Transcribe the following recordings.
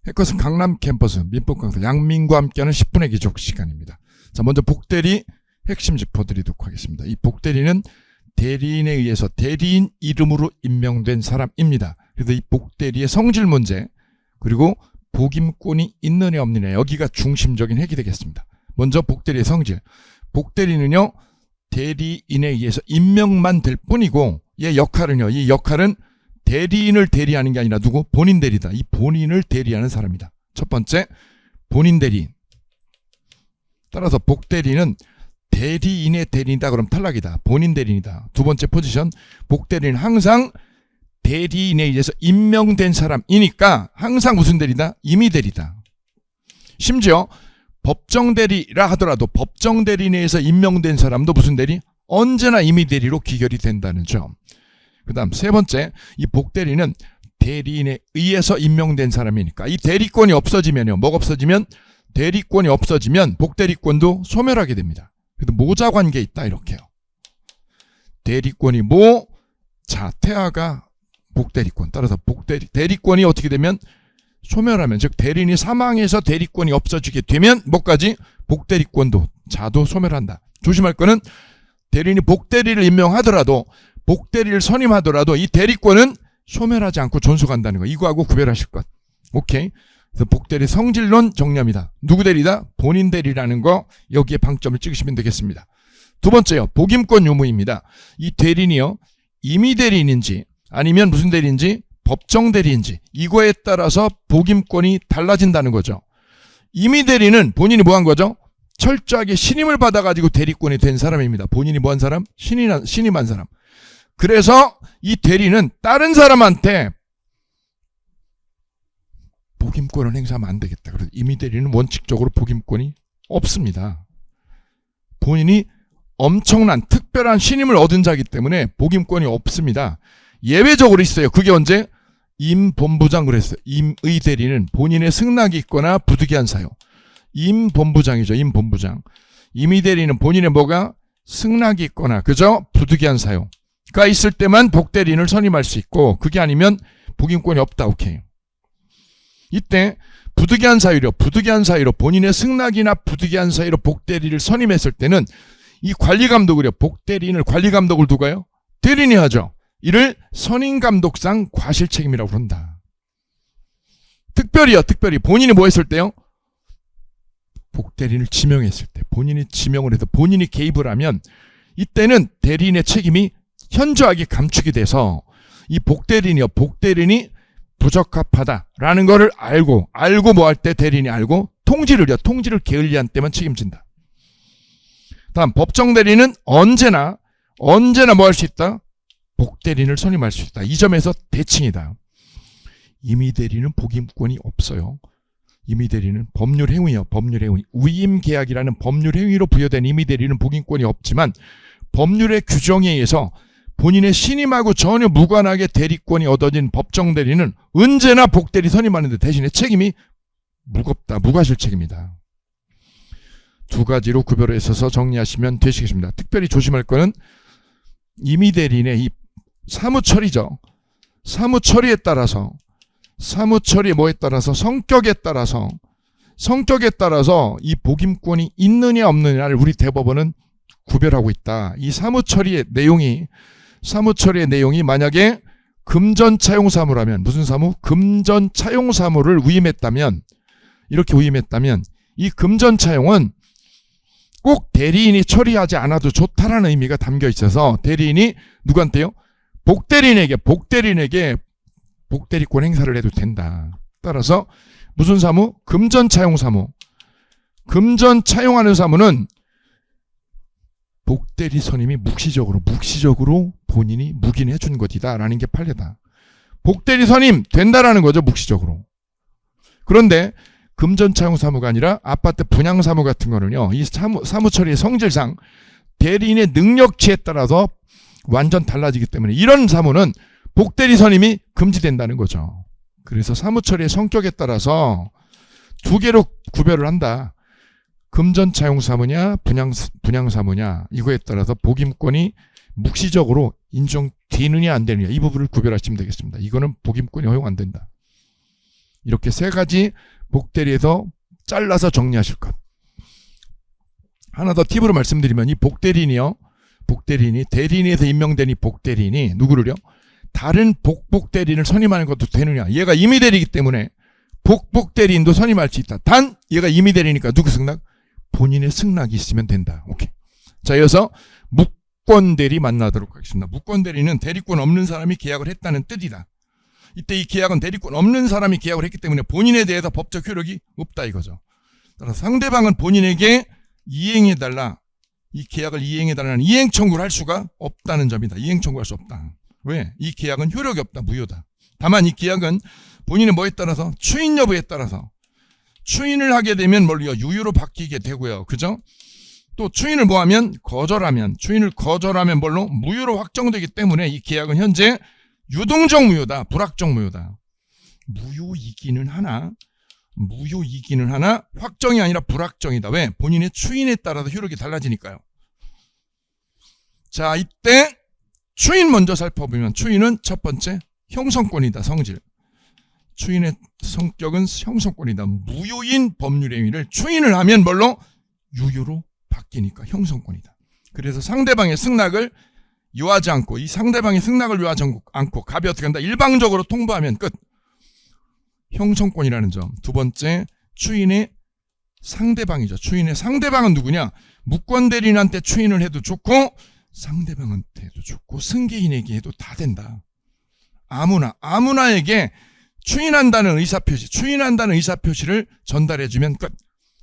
해커스 강남 캠퍼스 민법 강사 양민과 함께하는 10분의 기적 시간입니다. 자, 먼저 복대리 핵심 짚어드리도록 하겠습니다. 이 복대리는 대리인에 의해서 대리인 이름으로 임명된 사람입니다. 그래서 이 복대리의 성질 문제 그리고 복임권이 있느냐 없느냐 여기가 중심적인 핵이 되겠습니다. 먼저 복대리의 성질. 복대리는요 대리인에 의해서 임명만 될 뿐이고 얘 역할은요 이 역할은 대리인을 대리하는 게 아니라 누구? 본인 대리다. 이 본인을 대리하는 사람이다. 첫 번째 본인 대리인. 따라서 복대리는 대리인의 대리인이다 그럼 탈락이다. 본인 대리인이다. 두 번째 포지션 복대리는 항상 대리인에 의해서 임명된 사람이니까 항상 무슨 대리다? 임의 대리다. 심지어 법정 대리라 하더라도 법정 대리인에 의해서 임명된 사람도 무슨 대리? 언제나 임의 대리로 귀결이 된다는 점. 그 다음 세 번째 이 복대리는 대리인에 의해서 임명된 사람이니까 이 대리권이 없어지면요. 뭐가 없어지면? 대리권이 없어지면 복대리권도 소멸하게 됩니다. 그래도 모자 관계에 있다 이렇게요. 대리권이 모, 자 태아가 복대리권. 따라서 대리권이 어떻게 되면 소멸하면 즉 대리인이 사망해서 대리권이 없어지게 되면 뭐까지? 복대리권도 자도 소멸한다. 조심할 거는 대리인이 복대리를 임명하더라도 복대리를 선임하더라도 이 대리권은 소멸하지 않고 존속한다는 거. 이거하고 구별하실 것. 오케이. 그래서 복대리 성질론 정리합니다. 누구 대리다? 본인 대리라는 거 여기에 방점을 찍으시면 되겠습니다. 두 번째요. 복임권 유무입니다. 이 대리인이요. 임의 대리인인지 아니면 무슨 대리인지 법정 대리인지 이거에 따라서 복임권이 달라진다는 거죠. 임의 대리는 본인이 뭐 한 거죠? 철저하게 신임을 받아가지고 대리권이 된 사람입니다. 본인이 뭐 한 사람? 신임한 사람. 그래서 이 대리는 다른 사람한테 복임권을 행사하면 안 되겠다. 그래서 임의 대리는 원칙적으로 복임권이 없습니다. 본인이 엄청난 특별한 신임을 얻은 자이기 때문에 복임권이 없습니다. 예외적으로 있어요. 그게 언제? 임본부장 그랬어요. 임의 대리는 본인의 승낙이 있거나 부득이한 사유. 임본부장이죠. 임본부장. 임의 대리는 본인의 뭐가? 승낙이 있거나 그죠? 부득이한 사유가 있을 때만 복대리인을 선임할 수 있고 그게 아니면 복임권이 없다. 오케이. 이때 부득이한 사유로 본인의 승낙이나 부득이한 사유로 복대리를 선임했을 때는 이 관리감독을요. 복대리인을 관리감독을 누가요? 대리인이 하죠. 이를 선임감독상 과실책임이라고 부른다. 특별히 본인이 뭐 했을 때요? 복대리인을 지명했을 때 본인이 지명을 해서 본인이 개입을 하면 이때는 대리인의 책임이 현저하게 감축이 돼서 이 복대리인이 부적합하다라는 거를 알고 뭐 할 때 대리인이 알고 통지를 게을리한 때만 책임진다. 다음 법정 대리인은 언제나 뭐 할 수 있다? 복대리인을 선임할 수 있다. 이 점에서 대칭이다. 임의 대리인은 복임권이 없어요. 임의 대리는 법률 행위예요. 법률 행위. 위임 계약이라는 법률 행위로 부여된 임의 대리는 복임권이 없지만 법률의 규정에 의해서 본인의 신임하고 전혀 무관하게 대리권이 얻어진 법정 대리는 언제나 복대리 선임하는데 대신에 책임이 무겁다. 무과실 책임이다. 두 가지로 구별해서 정리하시면 되시겠습니다. 특별히 조심할 거는 임의 대리인의 이 사무처리죠. 사무처리에 따라서 사무처리의 뭐에 따라서 성격에 따라서 이 복임권이 있느냐 없느냐를 우리 대법원은 구별하고 있다. 이 사무처리의 내용이 만약에 금전차용사무라면 무슨 사무? 금전차용사무를 이렇게 위임했다면 이 금전차용은 꼭 대리인이 처리하지 않아도 좋다라는 의미가 담겨 있어서 대리인이 누구한테요? 복대리인에게 복대리권 행사를 해도 된다. 따라서 무슨 사무? 금전차용사무. 금전차용하는 사무는 복대리 선임이 묵시적으로 본인이 묵인해 준 것이다 라는 게 판례다. 복대리 선임 된다라는 거죠. 묵시적으로. 그런데 금전차용사무가 아니라 아파트 분양사무 같은 거는요. 이 사무처리의 성질상 대리인의 능력치에 따라서 완전 달라지기 때문에 이런 사무는 복대리 선임이 금지된다는 거죠. 그래서 사무처리의 성격에 따라서 두 개로 구별을 한다. 금전차용사무냐 분양사무냐 이거에 따라서 복임권이 묵시적으로 인정되느냐 안 되느냐 이 부분을 구별하시면 되겠습니다. 이거는 복임권이 허용 안 된다. 이렇게 세 가지 복대리에서 잘라서 정리하실 것. 하나 더 팁으로 말씀드리면 이 복대리인이요. 복대리인이 대리인에서 임명된 이 복대리인이 누구를요? 다른 복대리인을 선임하는 것도 되느냐. 얘가 임의대리이기 때문에 복대리인도 선임할 수 있다. 단 얘가 임의대리니까 누구 승낙? 본인의 승낙이 있으면 된다. 오케이. 자, 이어서 무권대리 만나도록 하겠습니다. 무권대리는 대리권 없는 사람이 계약을 했다는 뜻이다. 이때 이 계약은 대리권 없는 사람이 계약을 했기 때문에 본인에 대해서 법적 효력이 없다 이거죠. 따라서 상대방은 본인에게 이행해달라, 이 계약을 이행해달라는 이행 청구를 할 수가 없다는 점이다. 이행 청구할 수 없다. 왜? 이 계약은 효력이 없다. 무효다. 다만 이 계약은 본인의 뭐에 따라서? 추인 여부에 따라서. 추인을 하게 되면 뭘요? 유효로 바뀌게 되고요. 그죠? 또 추인을 뭐하면? 추인을 거절하면 뭘로? 무효로 확정되기 때문에 이 계약은 현재 유동적 무효다. 불확정 무효다. 무효이기는 하나 확정이 아니라 불확정이다. 왜? 본인의 추인에 따라서 효력이 달라지니까요. 자, 이때 추인 먼저 살펴보면 추인은 첫 번째 형성권이다. 성질. 추인의 성격은 형성권이다. 무효인 법률 행위를 추인을 하면 뭘로? 유효로 바뀌니까 형성권이다. 그래서 상대방의 승낙을 요하지 않고, 이 상대방의 승낙을 요하지 않고 갑이 어떻게 한다? 일방적으로 통보하면 끝. 형성권이라는 점. 두 번째, 추인의 상대방이죠. 추인의 상대방은 누구냐? 무권대리인한테 추인을 해도 좋고 상대방한테 해도 좋고 승계인에게 해도 다 된다. 아무나에게 추인한다는 의사표시를 전달해주면 끝.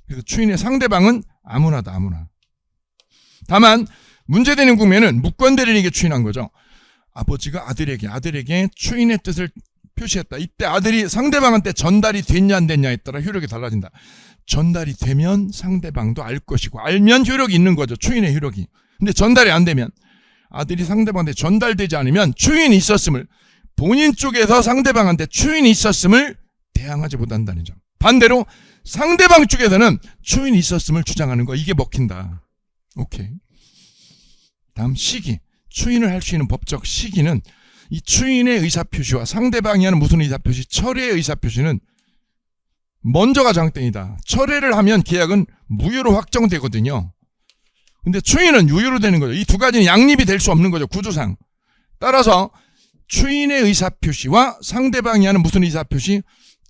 그래서 추인의 상대방은 아무나다. 다만 문제되는 국면은 무권대리인에게 추인한 거죠. 아버지가 아들에게 추인의 뜻을 표시했다. 이때 아들이 상대방한테 전달이 됐냐 안 됐냐에 따라 효력이 달라진다. 전달이 되면 상대방도 알 것이고 알면 효력이 있는 거죠. 추인의 효력이. 근데 전달이 안 되면, 아들이 상대방한테 전달되지 않으면 추인이 있었음을, 본인 쪽에서 상대방한테 추인이 있었음을 대항하지 못한다는 점. 반대로 상대방 쪽에서는 추인이 있었음을 주장하는 거, 이게 먹힌다. 오케이. 다음 시기. 추인을 할 수 있는 법적 시기는 이 추인의 의사표시와 상대방이 하는 무슨 의사표시, 철회의 의사표시는 먼저가 장땡이다. 철회를 하면 계약은 무효로 확정되거든요. 근데 추인은 유효로 되는 거죠. 이 두 가지는 양립이 될 수 없는 거죠. 구조상. 따라서 추인의 의사표시와 상대방이 하는 무슨 의사표시,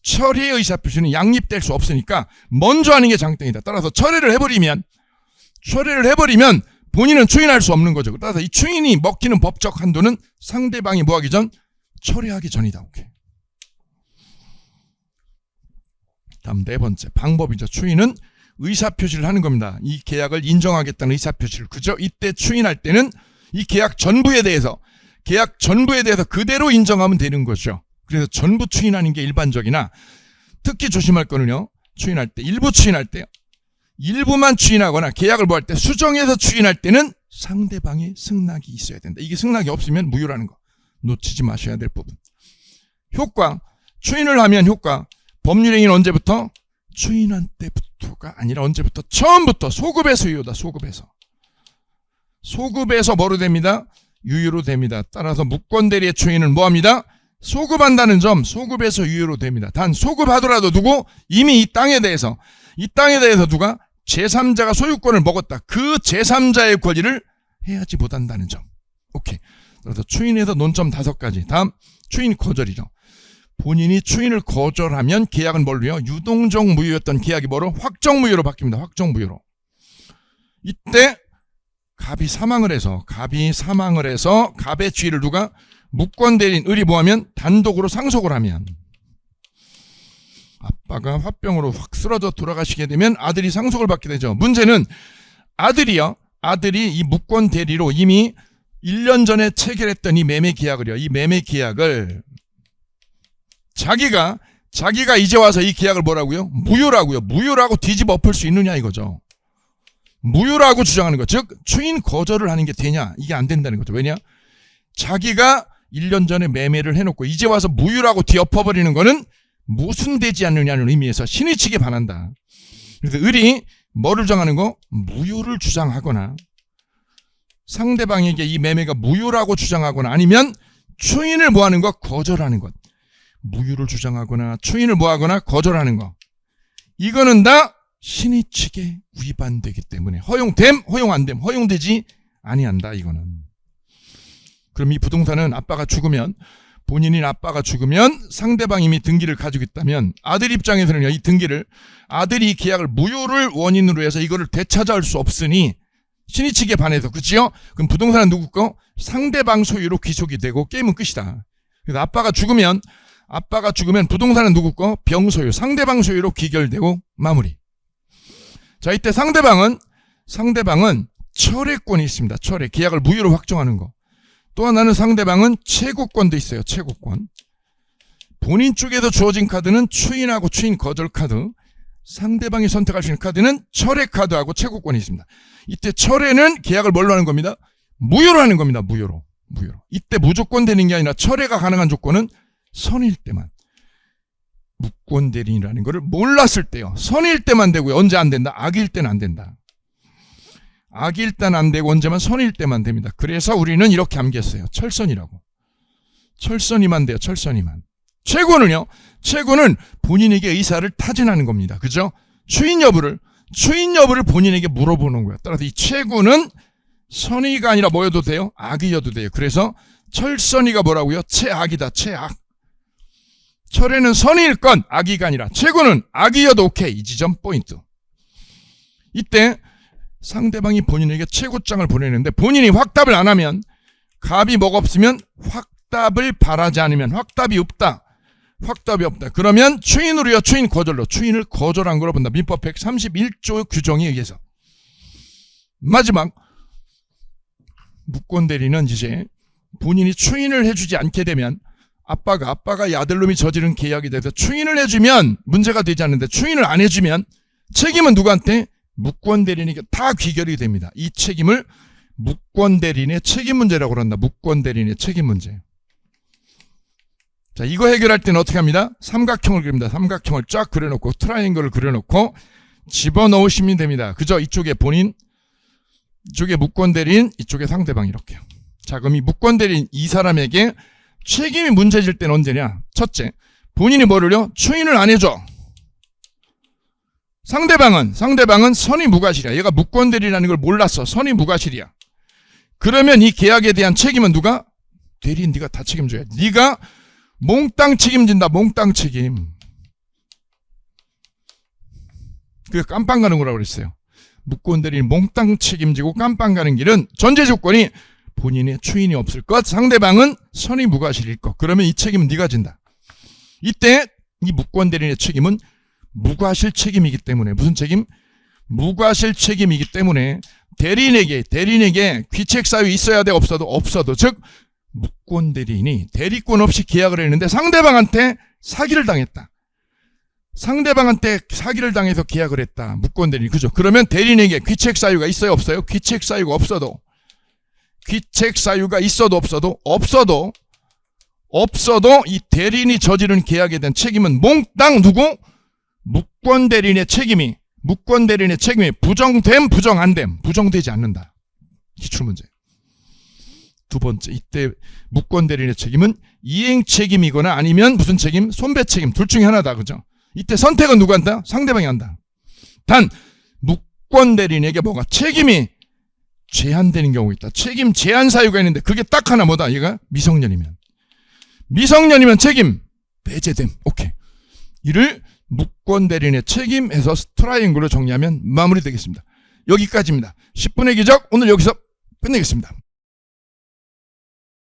철회의 의사표시는 양립될 수 없으니까 먼저 하는 게 장땡이다. 따라서 철회를 해버리면 본인은 추인할 수 없는 거죠. 따라서 이 추인이 먹히는 법적 한도는 상대방이 뭐하기 전? 철회하기 전이다. 오케이. 다음 네 번째 방법이죠. 추인은 의사표시를 하는 겁니다. 이 계약을 인정하겠다는 의사표시를. 그죠? 이때 추인할 때는 이 계약 전부에 대해서 그대로 인정하면 되는 거죠. 그래서 전부 추인하는 게 일반적이나, 특히 조심할 거는요, 추인할 때, 일부 추인할 때요, 일부만 추인하거나 계약을 뭐 할 때 수정해서 추인할 때는 상대방의 승낙이 있어야 된다. 이게 승낙이 없으면 무효라는 거 놓치지 마셔야 될 부분. 효과. 추인을 하면 효과. 법률행위는 언제부터? 추인한 때부터가 아니라 언제부터? 처음부터. 소급에서 유효다. 소급에서 뭐로 됩니다? 유효로 됩니다. 따라서 무권대리의 추인은 뭐합니다? 소급한다는 점. 소급에서 유효로 됩니다. 단 소급하더라도 누구? 이미 이 땅에 대해서 누가? 제3자가 소유권을 먹었다. 그 제3자의 권리를 해야지 못한다는 점. 오케이. 그래서 추인에서 논점 5가지. 다음 추인 거절이죠. 본인이 추인을 거절하면 계약은 뭘로요? 유동적 무효였던 계약이 뭐로? 확정 무효로 바뀝니다. 확정 무효로. 이때 갑이 사망을 해서 갑의 지위를 누가? 무권대리인 을이 뭐하면? 단독으로 상속을 하면, 아빠가 화병으로 확 쓰러져 돌아가시게 되면 아들이 상속을 받게 되죠. 문제는 아들이 이 무권대리로 이미 1년 전에 체결했던 이 매매 계약을 자기가 이제 와서 이 계약을 뭐라고요? 무효라고 뒤집어 엎을 수 있느냐 이거죠. 무효라고 주장하는 것. 즉 추인 거절을 하는 게 되냐? 이게 안 된다는 거죠. 왜냐? 자기가 1년 전에 매매를 해놓고 이제 와서 무효라고 뒤엎어버리는 거는 모순되지 않느냐는 의미에서 신의측에 반한다. 그래서 을이 뭐를 정하는 거? 무효를 주장하거나, 상대방에게 이 매매가 무효라고 주장하거나, 아니면 추인을 뭐하는 것? 거절하는 것. 무효를 주장하거나 추인을 뭐하거나 거절하는 거. 이거는 다 신의칙에 위반되기 때문에 허용됨, 허용 안 됨, 허용되지 아니한다 이거는. 그럼 이 부동산은 아빠가 죽으면 본인인 아빠가 죽으면 상대방이 이미 등기를 가지고 있다면 아들 입장에서는요, 이 등기를 아들이 이 계약을 무효를 원인으로 해서 이거를 되찾아올 수 없으니 신의칙에 반해서, 그치요? 그럼 부동산은 누구 거? 상대방 소유로 귀속이 되고 게임은 끝이다. 그래서 아빠가 죽으면 부동산은 누구 거? 병소유, 상대방 소유로 귀결되고 마무리. 자, 이때 상대방은 철회권이 있습니다. 철회, 계약을 무효로 확정하는 거. 또 하나는 상대방은 채고권도 있어요. 채고권. 본인 쪽에서 주어진 카드는 추인하고 추인 거절 카드, 상대방이 선택할 수 있는 카드는 철회 카드하고 채고권이 있습니다. 이때 철회는 계약을 뭘로 하는 겁니다? 무효로 하는 겁니다. 무효로. 이때 무조건 되는 게 아니라 철회가 가능한 조건은 선일 때만. 무권 대리인이라는 거를 몰랐을 때요. 선일 때만 되고요. 언제 안 된다? 악일 때는 안 된다. 악일 때는 안 되고 언제만 선일 때만 됩니다. 그래서 우리는 이렇게 암기했어요. 철선이라고. 철선이만 돼요. 철선이만. 채권은요. 채권은 본인에게 의사를 타진하는 겁니다. 그죠? 추인 여부를 본인에게 물어보는 거예요. 따라서 이 채권은 선의가 아니라 뭐여도 돼요? 악이어도 돼요. 그래서 철선이가 뭐라고요? 채악이다. 채악. 철회는 선의일 건 악이가 아니라 채권은 악이어도 오케이. 이 지점 포인트. 이때 상대방이 본인에게 채고장을 보내는데 본인이 확답을 안 하면, 갑이 뭐가 없으면 확답을 바라지 않으면, 확답이 없다. 그러면 추인으로요. 추인 거절로. 추인을 거절한 거로 본다. 민법 131조 규정에 의해서. 마지막 무권 대리는 이제 본인이 추인을 해주지 않게 되면, 아빠가 이 아들놈이 저지른 계약이 돼서 추인을 해주면 문제가 되지 않는데 추인을 안 해주면 책임은 누구한테? 무권 대리인에게 다 귀결이 됩니다. 이 책임을 무권 대리인의 책임 문제라고 그런다. 무권 대리인의 책임 문제. 자, 이거 해결할 때는 어떻게 합니다? 삼각형을 그립니다. 삼각형을 쫙 그려놓고 트라이앵글을 그려놓고 집어넣으시면 됩니다. 그죠? 이쪽에 본인, 이쪽에 무권 대리인, 이쪽에 상대방 이렇게요. 자, 그럼 이 무권 대리인 이 사람에게 책임이 문제질 때는 언제냐? 첫째, 본인이 뭐를요? 추인을 안 해줘. 상대방은 선의 무과실이야. 얘가 무권 대리라는 걸 몰랐어. 선의 무과실이야. 그러면 이 계약에 대한 책임은 누가? 대리인 네가 다 책임져야 돼. 네가 몽땅 책임진다. 몽땅 책임. 그게 깜빵 가는 거라고 그랬어요. 무권 대리인 몽땅 책임지고 깜빵 가는 길은 전제 조건이 본인의 추인이 없을 것, 상대방은 선의 무과실일 것. 그러면 이 책임은 네가 진다. 이때 이 무권 대리인의 책임은 무과실 책임이기 때문에, 무슨 책임? 무과실 책임이기 때문에 대리인에게 귀책 사유 있어야 돼? 없어도. 즉 무권 대리인이 대리권 없이 계약을 했는데 상대방한테 사기를 당했다. 상대방한테 사기를 당해서 계약을 했다. 무권 대리인. 그죠? 그러면 대리인에게 귀책 사유가 있어요? 없어요? 귀책 사유가 없어도. 귀책 사유가 있어도 없어도 이 대리인이 저지른 계약에 대한 책임은 몽땅 누구? 무권 대리인의 책임이 부정됨, 부정 안 됨, 부정되지 않는다. 기출문제. 두 번째, 이때 무권 대리인의 책임은 이행 책임이거나 아니면 무슨 책임? 손배 책임. 둘 중에 하나다. 그죠? 이때 선택은 누가 한다? 상대방이 한다. 단 무권 대리인에게 뭐가? 책임이 제한되는 경우가 있다. 책임 제한 사유가 있는데 그게 딱 하나 뭐다? 얘가 미성년이면 책임 배제됨. 오케이. 이를 무권 대리인의 책임에서 트라이앵글로 정리하면 마무리되겠습니다. 여기까지입니다. 10분의 기적 오늘 여기서 끝내겠습니다.